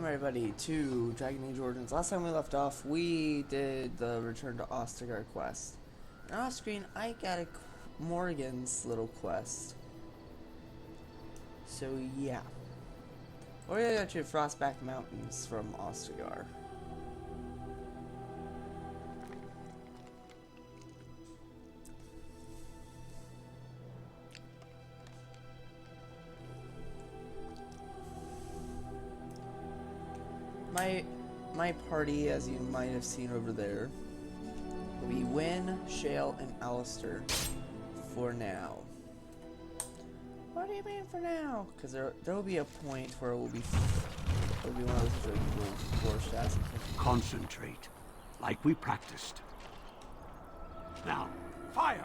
Welcome everybody to Dragon Age Origins. Last time we left off, we did the Return to Ostagar quest. And off screen, I got a Morgan's little quest. So yeah. We're gonna go to Frostback Mountains from Ostagar. My party, as you might have seen over there, will be Wynn, Shale, and Alistair for now. What do you mean for now? Because there will be a point where it will be one of those really cool war stats. Concentrate, like we practiced. Now, fire!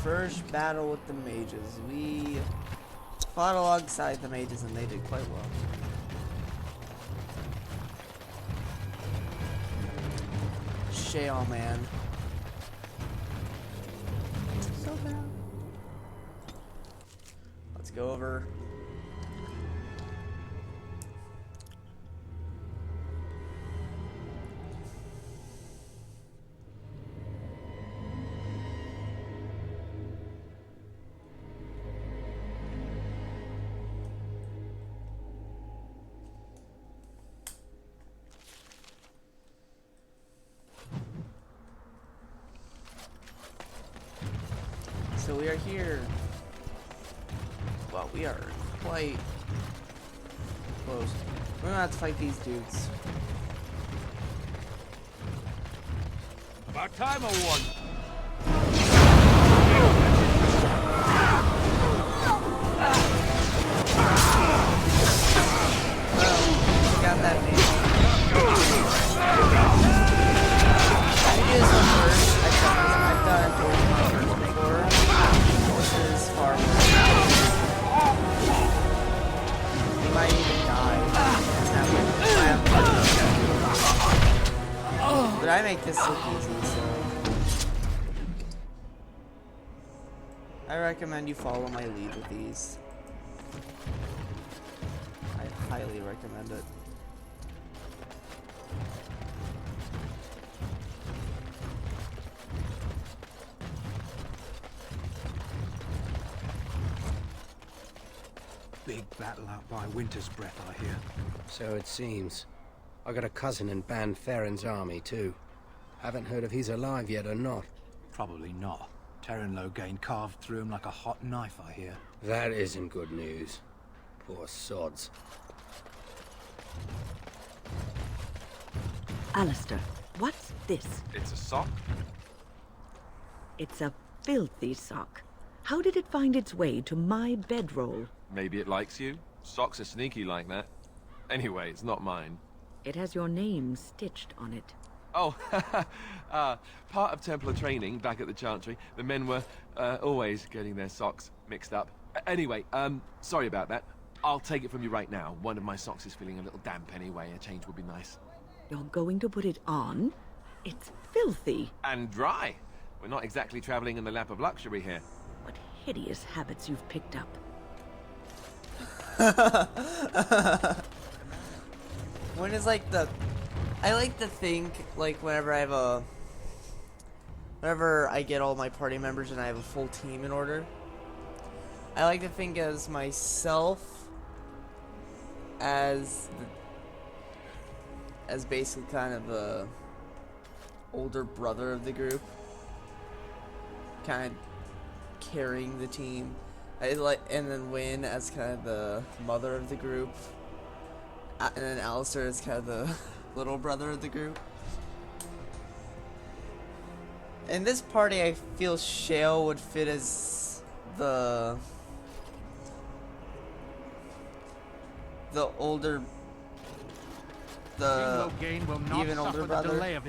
First battle with the mages. We fought alongside the mages and they did quite well. Shale, man. So bad. Let's go over. So we are here. Well, we are quite close. We're gonna have to fight these dudes. About time or one. Well, we got that man. I do this one first. I've done Orzammar first before. This is far more. He might even die. But I make this look easy, so I recommend you follow my lead with these. I highly recommend it. Big battle out by Winter's Breath, I hear. So it seems. I got a cousin in Ban Farron's army, too. Haven't heard if he's alive yet or not. Probably not. Terran Loghain carved through him like a hot knife, I hear. That isn't good news. Poor sods. Alistair, what's this? It's a sock? It's a filthy sock. How did it find its way to my bedroll? Maybe it likes you. Socks are sneaky like that. Anyway, it's not mine. It has your name stitched on it. Oh, part of Templar training back at the Chantry. The men were always getting their socks mixed up. Anyway, sorry about that. I'll take it from you right now. One of my socks is feeling a little damp anyway. A change would be nice. You're going to put it on? It's filthy. And dry. We're not exactly traveling in the lap of luxury here. What hideous habits you've picked up. When is like the I like to think, like, whenever I get all my party members and I have a full team in order, I like to think as myself as basically kind of the older brother of the group, kind of carrying the team. And then Wynn as kind of the mother of the group, and then Alistair as kind of the little brother of the group. In this party, I feel Shale would fit as the older, the even older brother.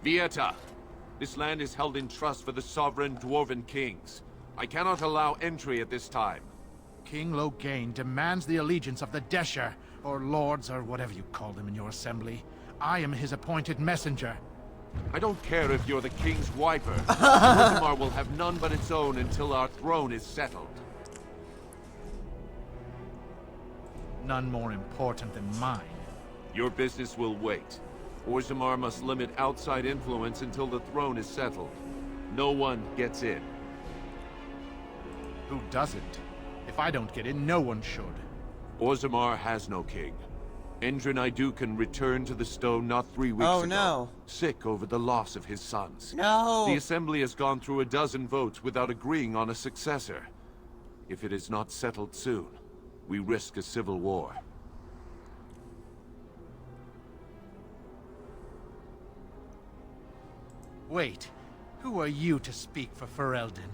Vieta, this land is held in trust for the sovereign dwarven kings. I cannot allow entry at this time. King Loghain demands the allegiance of the Desher, or lords, or whatever you call them in your assembly. I am his appointed messenger. I don't care if you're the king's wiper. Orzammar will have none but its own until our throne is settled. None more important than mine. Your business will wait. Orzammar must limit outside influence until the throne is settled. No one gets in. Who doesn't? If I don't get in, no one should. Orzammar has no king. Endrin Idukan returned to the stone not 3 weeks ago. No. Sick over the loss of his sons. No. The assembly has gone through a dozen votes without agreeing on a successor. If it is not settled soon, we risk a civil war. Wait, who are you to speak for Ferelden?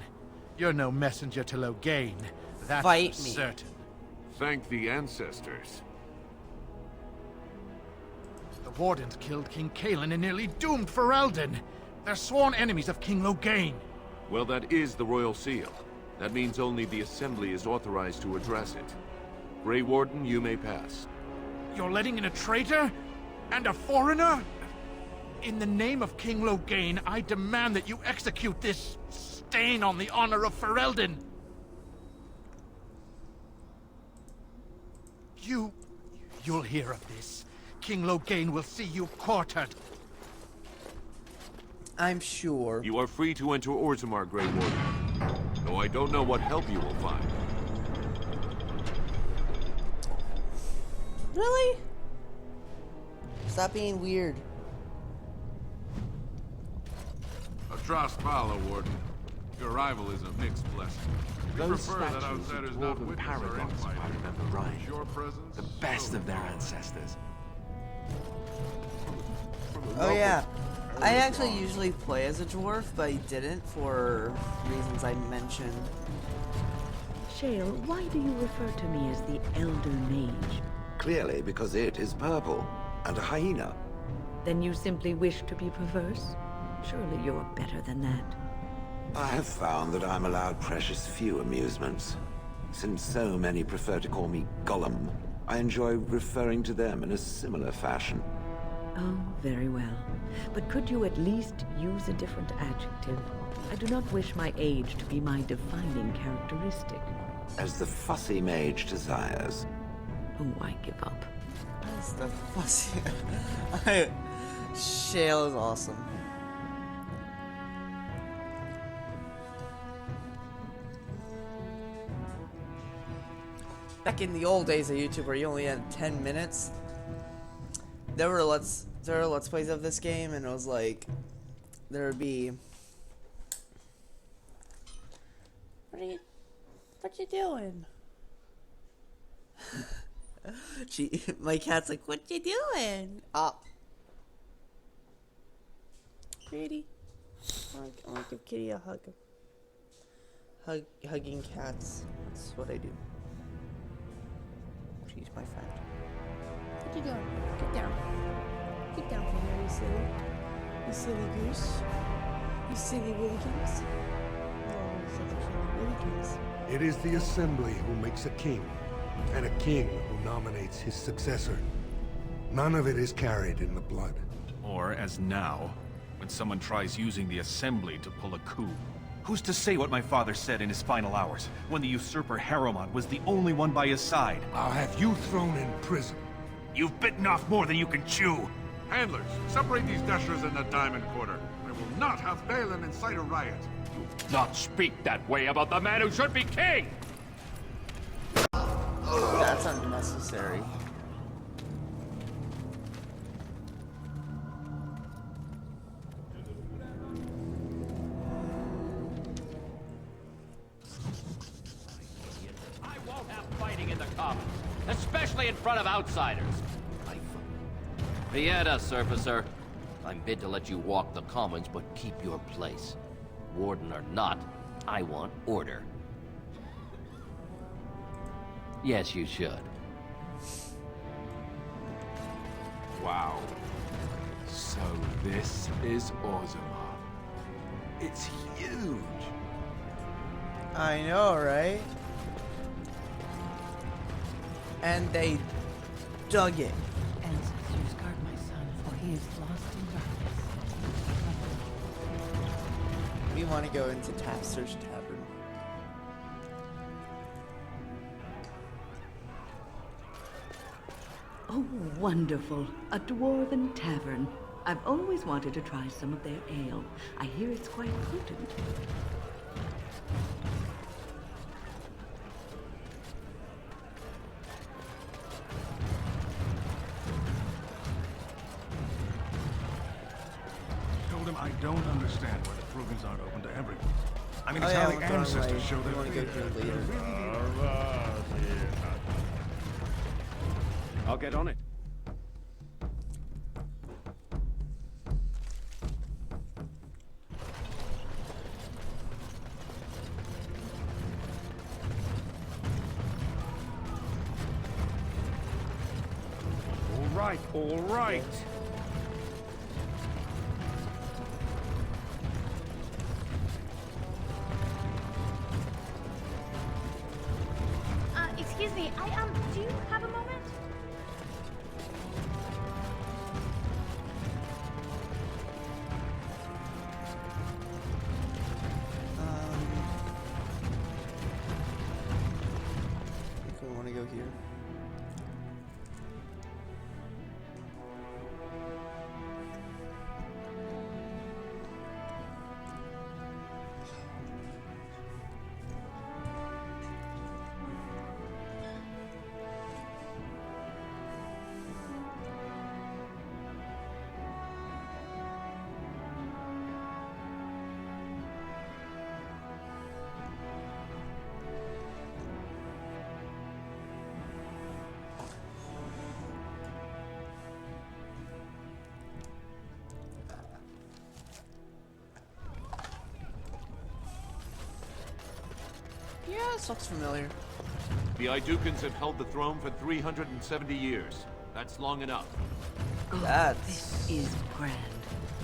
You're no messenger to Loghain, that's Fight for me. certain. Thank the ancestors. The Wardens killed King Cailan and nearly doomed Ferelden. They're sworn enemies of King Loghain. Well, that is the royal seal. That means only the assembly is authorized to address it. Grey Warden, you may pass. You're letting in a traitor? And a foreigner? In the name of King Loghain, I demand that you execute this stain on the honor of Ferelden. You'll hear of this. King Loghain will see you quartered. I'm sure. You are free to enter Orzammar, Grey Warden. Though I don't know what help you will find. Really? Stop being weird. Atras Pala, Warden. Your arrival is a mixed blessing. We Those prefer that statues of outsiders not dwarven witness our paragons, if I infighting. remember right. Your presence The best so of their powerful. ancestors. Oh yeah. I actually usually play as a dwarf, but I didn't for reasons I mentioned. Shale, why do you refer to me as the Elder Mage? Clearly because it is purple, and a hyena. Then you simply wish to be perverse? Surely you're better than that. I have found that I'm allowed precious few amusements. Since so many prefer to call me Gollum, I enjoy referring to them in a similar fashion. Oh, very well. But could you at least use a different adjective? I do not wish my age to be my defining characteristic. As the fussy mage desires. Oh, I give up. That's the fussy. Shale is awesome. Back in the old days of YouTube where you only had 10 minutes, there were let's plays of this game, and it was like there would be what you doing? My cat's like, what you doing? Up. Pretty. I want to give Kitty a hug. Hugging cats. That's what I do. She's my friend. What you doing? Get down. Get down from there, you silly. You silly goose. You silly Willikins. Oh, such a silly Willikins. It is the Assembly who makes a king, and a king who nominates his successor. None of it is carried in the blood. Or, as now, when someone tries using the Assembly to pull a coup. Who's to say what my father said in his final hours, when the usurper Harrowmont was the only one by his side? I'll have you thrown in prison. You've bitten off more than you can chew! Handlers, separate these dashers in the diamond quarter. I will not have Balin incite a riot. Not speak that way about the man who should be king! necessary. I won't have fighting in the commons, especially in front of outsiders. Vieta, Surfacer. I'm bid to let you walk the commons, but keep your place. Warden or not, I want order. Yes, you should. Wow. So this is Orzammar. It's huge. I know, right? And they dug it. Ancestors guard my son, for he is lost in darkness. We want to go into Tapster's Tavern. Oh, wonderful. A dwarven tavern. I've always wanted to try some of their ale. I hear it's quite potent. Told him I don't understand why the province aren't open to everyone. I mean, Oh it's yeah, how we're the going ancestors right. show We their want to go here later. I'll get on it. All right. Excuse me, do you have a moment? I think we want to go here. Yeah, this looks familiar. The Idukans have held the throne for 370 years. That's long enough. Oh, this is grand.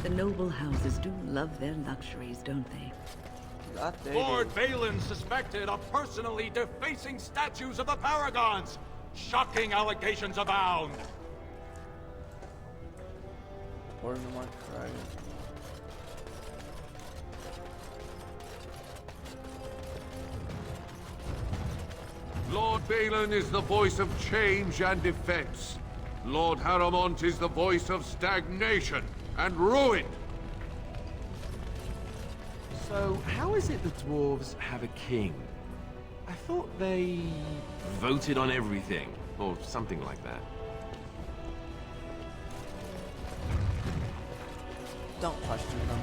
The noble houses do love their luxuries, don't they? That they Lord do. Balin suspected of personally defacing statues of the Paragons. Shocking allegations abound. Orzammar cried. Lord Balin is the voice of change and defense. Lord Harrowmont is the voice of stagnation and ruin. So, how is it the dwarves have a king? I thought they voted on everything, or something like that. Don't question them.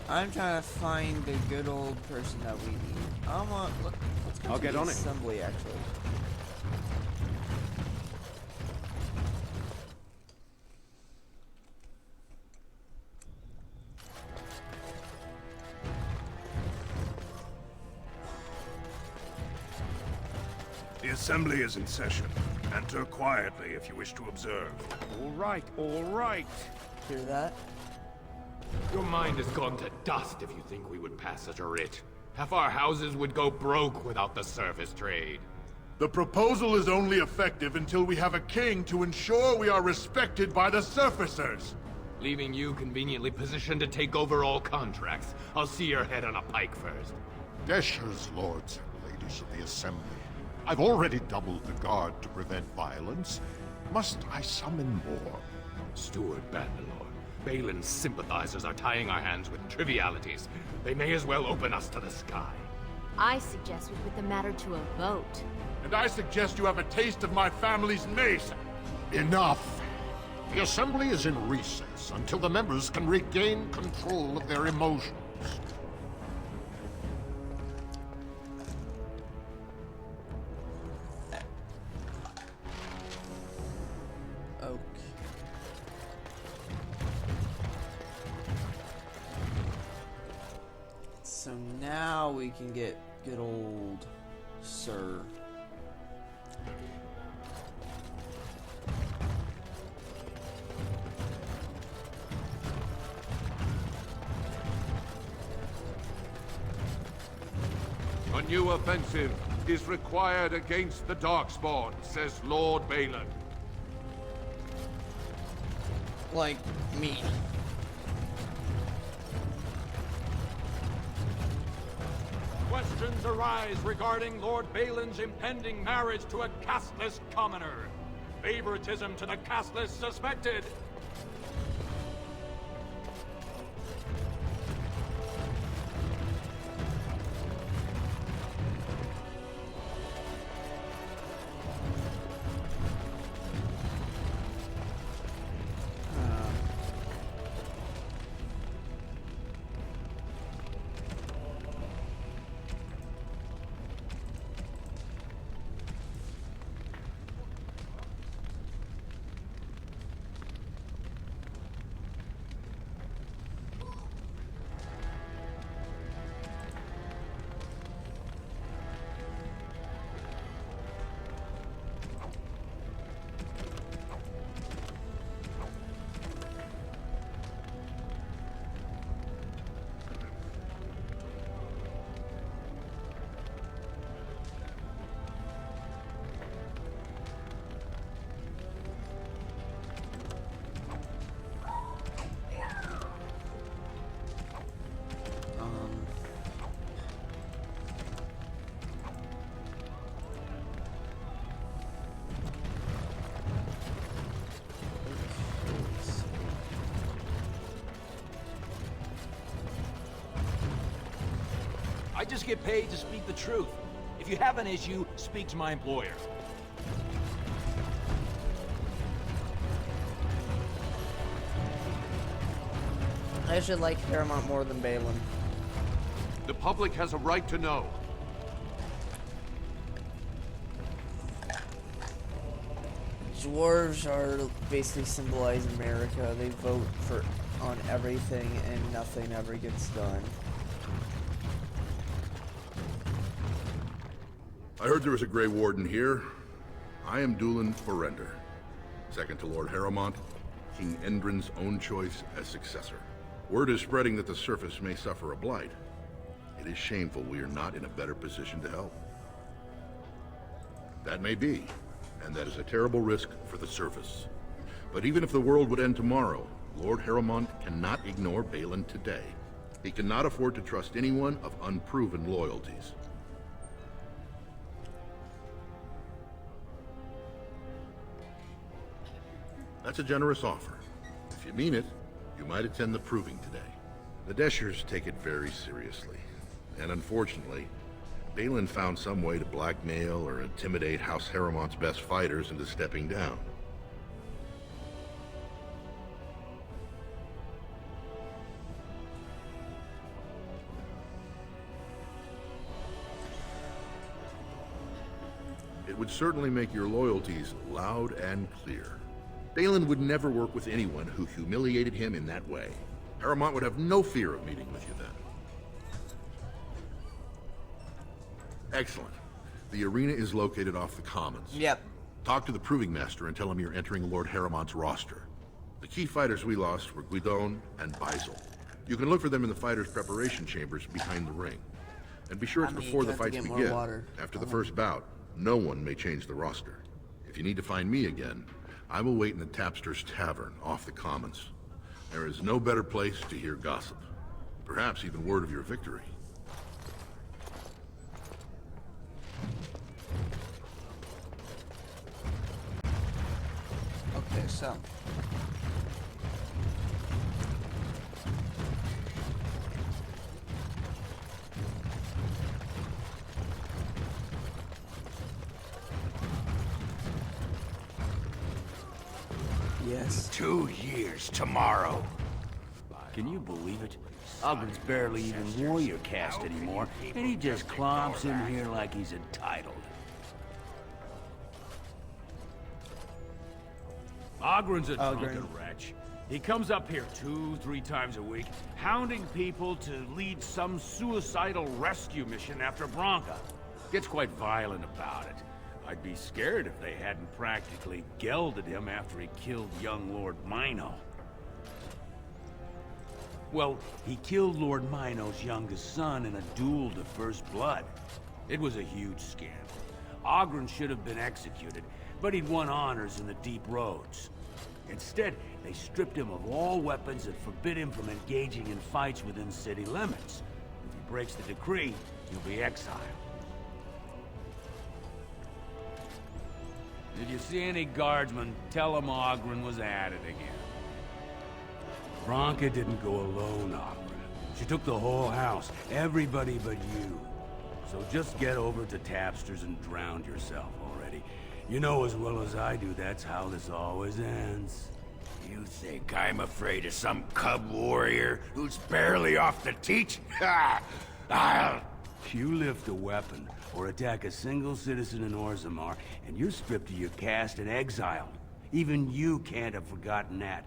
I'm trying to find the good old person that we need. Let's go I'll to get the on it. assembly, actually. The assembly is in session. Enter quietly if you wish to observe. All right. Hear that? Your mind has gone to dust if you think we would pass such a writ. Half our houses would go broke without the service trade. The proposal is only effective until we have a king to ensure we are respected by the surfacers. Leaving you conveniently positioned to take over all contracts. I'll see your head on a pike first. Desher's lords and ladies of the Assembly. I've already doubled the guard to prevent violence, Must I summon more? Steward Bandalore, Balin's sympathizers are tying our hands with trivialities. They may as well open us to the sky. I suggest we put the matter to a vote. And I suggest you have a taste of my family's mace. Enough! The Assembly is in recess until the members can regain control of their emotions. Okay. So now we can get good old Sir. A new offensive is required against the Darkspawn, says Lord Balin. Like me. Questions arise regarding Lord Balin's impending marriage to a casteless commoner. Favoritism to the casteless suspected. I just get paid to speak the truth. If you have an issue, speak to my employer. I should like Paramount more than Balin. The public has a right to know. Dwarves are basically symbolize America. They vote on everything and nothing ever gets done. I heard there was a Grey Warden here. I am Dulin Forrender, second to Lord Harrowmont, King Endrin's own choice as successor. Word is spreading that the surface may suffer a blight. It is shameful we are not in a better position to help. That may be, and that is a terrible risk for the surface. But even if the world would end tomorrow, Lord Harrowmont cannot ignore Balin today. He cannot afford to trust anyone of unproven loyalties. That's a generous offer. If you mean it, you might attend the proving today. The Deshers take it very seriously. And unfortunately, Balin found some way to blackmail or intimidate House Harrowmont's best fighters into stepping down. It would certainly make your loyalties loud and clear. Balin would never work with anyone who humiliated him in that way. Harrowmont would have no fear of meeting with you then. Excellent. The arena is located off the Commons. Yep. Talk to the Proving Master and tell him you're entering Lord Harrowmont's roster. The key fighters we lost were Guidon and Baisel. You can look for them in the fighters' preparation chambers behind the ring. And be sure it's before the fights begin. After the first bout, no one may change the roster. If you need to find me again, I will wait in the Tapster's Tavern off the Commons. There is no better place to hear gossip. Perhaps even word of your victory. Okay, so. Yes. 2 years tomorrow. Can you believe it? Ogren's barely even warrior caste anymore, and he just clomps in here like he's entitled. Ogren's a drunken wretch. He comes up here 2-3 times a week, hounding people to lead some suicidal rescue mission after Branca. Gets quite violent about it. I'd be scared if they hadn't practically gelded him after he killed young Lord Mino. Well, he killed Lord Mino's youngest son in a duel to first blood. It was a huge scandal. Ogren should have been executed, but he'd won honors in the deep roads. Instead, they stripped him of all weapons and forbid him from engaging in fights within city limits. If he breaks the decree, he'll be exiled. If you see any guardsmen, tell them Ogren was at it again. Branca didn't go alone, Ogren. She took the whole house, everybody but you. So just get over to Tapster's and drown yourself already. You know as well as I do that's how this always ends. You think I'm afraid of some cub warrior who's barely off the teat? I'll... You lift a weapon or attack a single citizen in Orzammar, and you're stripped of your caste and exiled. Even you can't have forgotten that.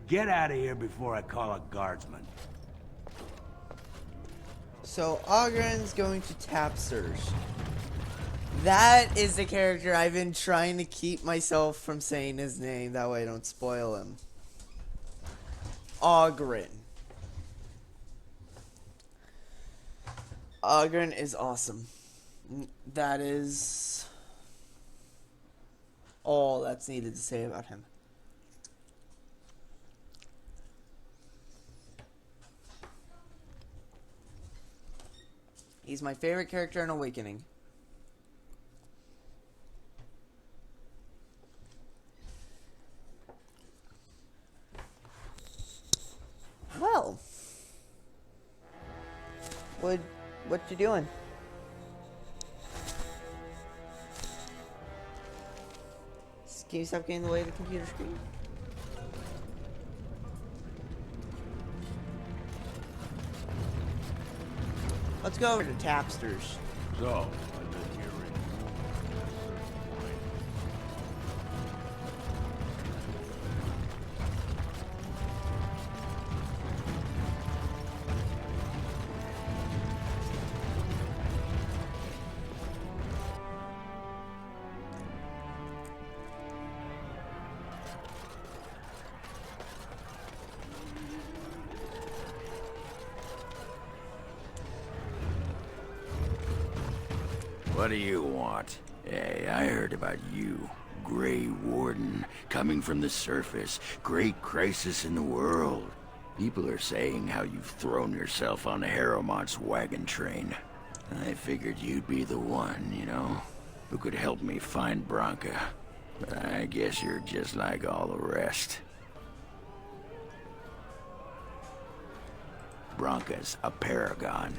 Get out of here before I call a guardsman. So Ogren's going to Tapsters. That is the character I've been trying to keep myself from saying his name. That way I don't spoil him. Ogren. Ogren is awesome. That is all that's needed to say about him. He's my favorite character in Awakening. Well, what you doing? Can you stop getting in the way of the computer screen? Let's go over to Tapsters. So, I've been hearing What do you want? Hey, I heard about you. Grey Warden, coming from the surface. Great crisis in the world. People are saying how you've thrown yourself on Harrowmont's wagon train. I figured you'd be the one, you know, who could help me find Branca. But I guess you're just like all the rest. Branca's a paragon.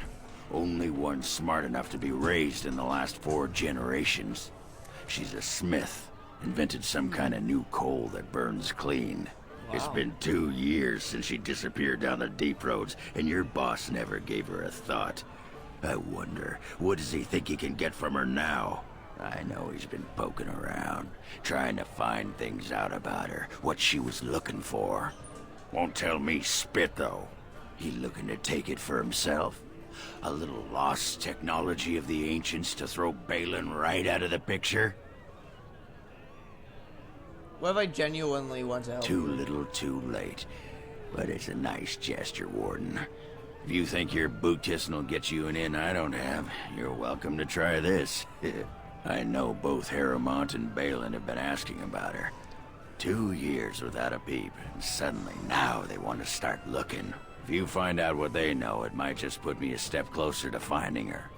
Only one smart enough to be raised in the last 4 generations. She's a smith. Invented some kind of new coal that burns clean. Wow. It's been 2 years since she disappeared down the deep roads, and your boss never gave her a thought. I wonder, what does he think he can get from her now? I know he's been poking around, trying to find things out about her, what she was looking for. Won't tell me spit, though. He looking to take it for himself. A little lost technology of the ancients to throw Balin right out of the picture? What if I genuinely want to help? Too little, too late. But it's a nice gesture, Warden. If you think your boot kissing will get you an in I don't have, you're welcome to try this. I know both Harrowmont and Balin have been asking about her. 2 years without a peep, and suddenly now they want to start looking. If you find out what they know, it might just put me a step closer to finding her.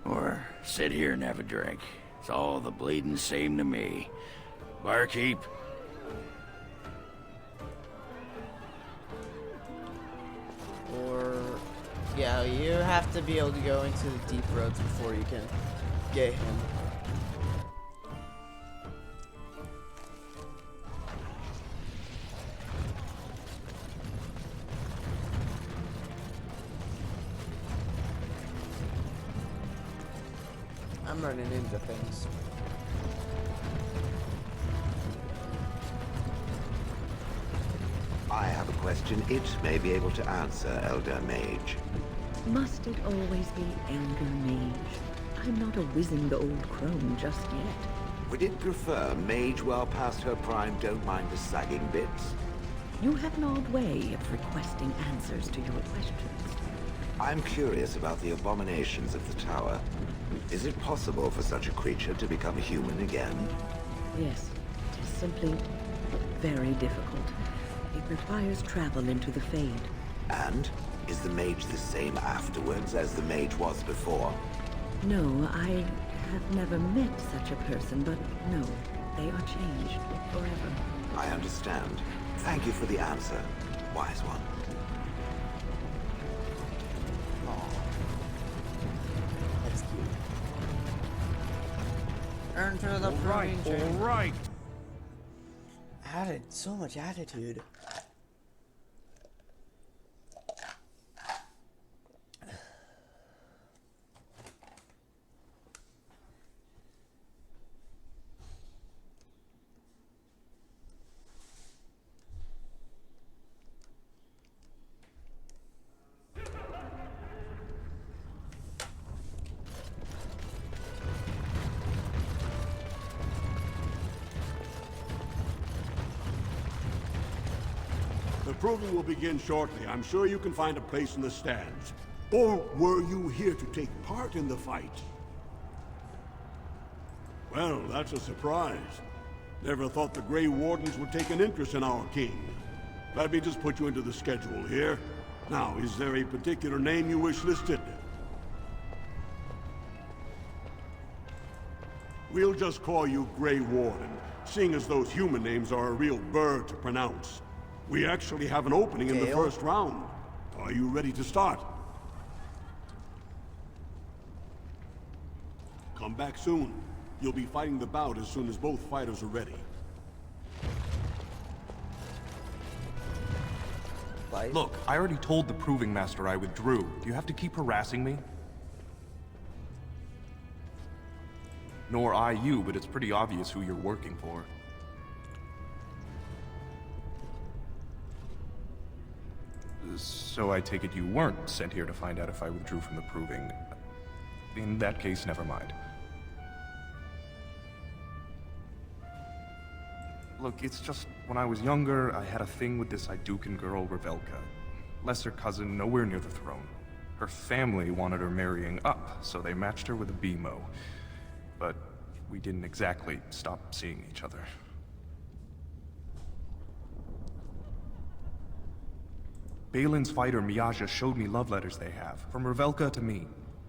Or sit here and have a drink. It's all the bleeding same to me. Barkeep, Yeah, you have to be able to go into the deep roads before you can get him. I'm running into things. I have a question it may be able to answer, Elder Mage. Must it always be Elder Mage? I'm not a wizened old crone just yet. Would it prefer mage well past her prime don't mind the sagging bits? You have an odd way of requesting answers to your questions. I'm curious about the abominations of the tower. Is it possible for such a creature to become human again? Yes, it is simply very difficult. It requires travel into the Fade. And? Is the mage the same afterwards as the mage was before? No, I have never met such a person, but no, they are changed forever. I understand. Thank you for the answer, wise one. That's cute. Enter the Right, all right. Added so much attitude. The proving will begin shortly. I'm sure you can find a place in the stands. Or were you here to take part in the fight? Well, that's a surprise. Never thought the Grey Wardens would take an interest in our king. Let me just put you into the schedule here. Now, is there a particular name you wish listed? We'll just call you Grey Warden, seeing as those human names are a real burr to pronounce. We actually have an opening in the first round. Are you ready to start? Come back soon. You'll be fighting the bout as soon as both fighters are ready. Look, I already told the Proving Master I withdrew. Do you have to keep harassing me? Nor I you, but it's pretty obvious who you're working for. So I take it you weren't sent here to find out if I withdrew from the Proving. In that case, never mind. Look, it's just, when I was younger, I had a thing with this Idukan girl, Revelka. Lesser cousin, nowhere near the throne. Her family wanted her marrying up, so they matched her with a BMO. But we didn't exactly stop seeing each other. Balin's fighter, Miaja, showed me love letters they have, from Revelka to me.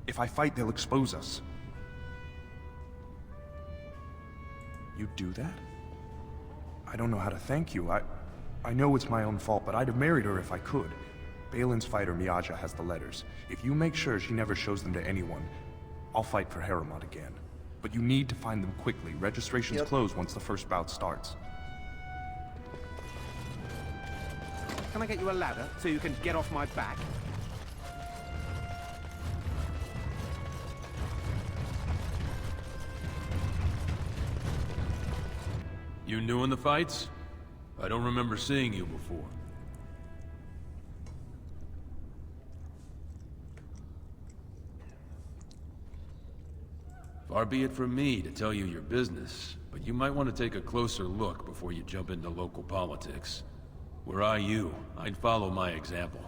If I fight, they'll expose us. You'd do that? I don't know how to thank you. I know it's my own fault, but I'd have married her if I could. Balin's fighter, Miaja, has the letters. If you make sure she never shows them to anyone, I'll fight for Haremont again. But you need to find them quickly. Registrations close once the first bout starts. Can I get you a ladder so you can get off my back? You new in the fights? I don't remember seeing you before. Far be it from me to tell you your business, but you might want to take a closer look before you jump into local politics. Were I you, I'd follow my example.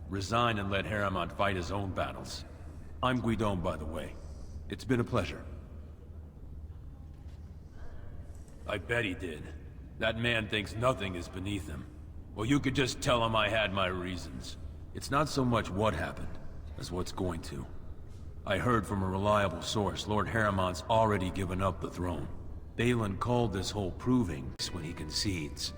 Resign and let Haremont fight his own battles. I'm Guidon, by the way. It's been a pleasure. I bet he did. That man thinks nothing is beneath him. Well, you could just tell him I had my reasons. It's not so much what happened, as what's going to. I heard from a reliable source, Lord Haremont's already given up the throne. Balin called this whole proving when he concedes.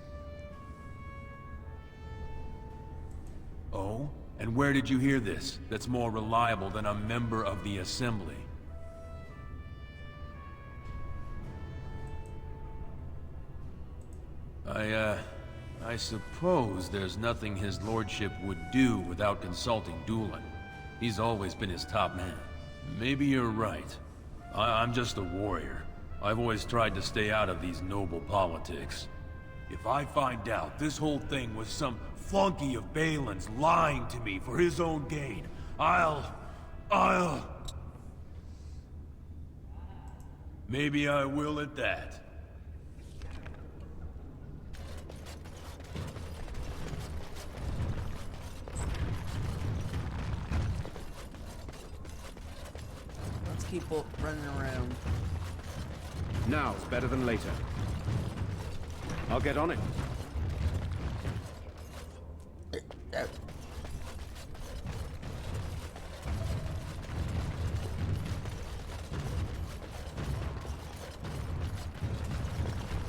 Oh? And where did you hear this that's more reliable than a member of the Assembly? I suppose there's nothing his lordship would do without consulting Doolan. He's always been his top man. Maybe you're right. I'm just a warrior. I've always tried to stay out of these noble politics. If I find out this whole thing was some flunky of Balin's lying to me for his own gain, Maybe I will at that. Let's keep running around. Now's better than later. I'll get on it.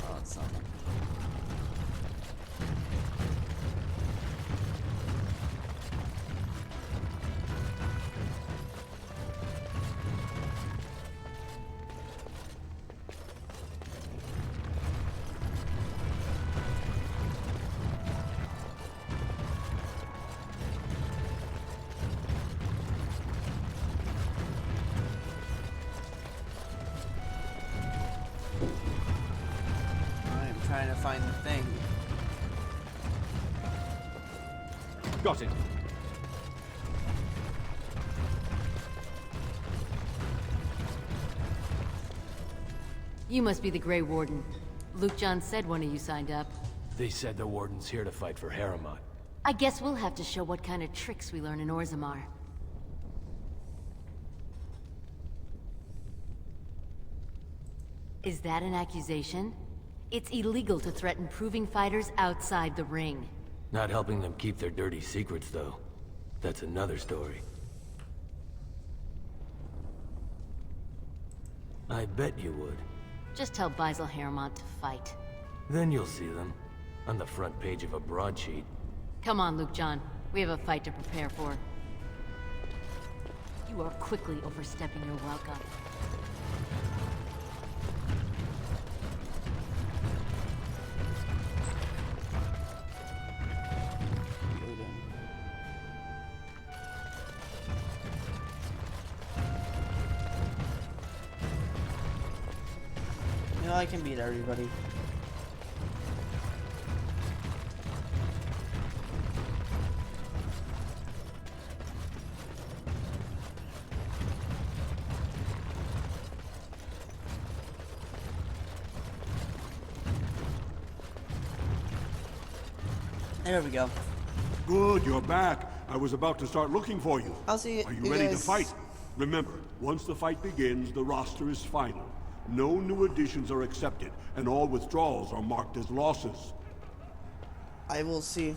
Oh, it's something. Trying to find the thing. Got it. You must be the Grey Warden. Luke John said one of you signed up. They said the Warden's here to fight for Harriman. I guess we'll have to show what kind of tricks we learn in Orzammar. Is that an accusation? It's illegal to threaten proving fighters outside the ring. Not helping them keep their dirty secrets, though. That's another story. I bet you would. Just tell Basil Harriman to fight. Then you'll see them. On the front page of a broadsheet. Come on, Luke John. We have a fight to prepare for. You are quickly overstepping your welcome. You know, I can beat everybody. There we go. Good, you're back. I was about to start looking for you. I'll see you. Are you ready to fight? Remember, once the fight begins, the roster is final. No new additions are accepted, and all withdrawals are marked as losses. I will see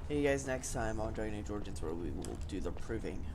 you guys next time on Dragon Age Origins, where we will do the proving.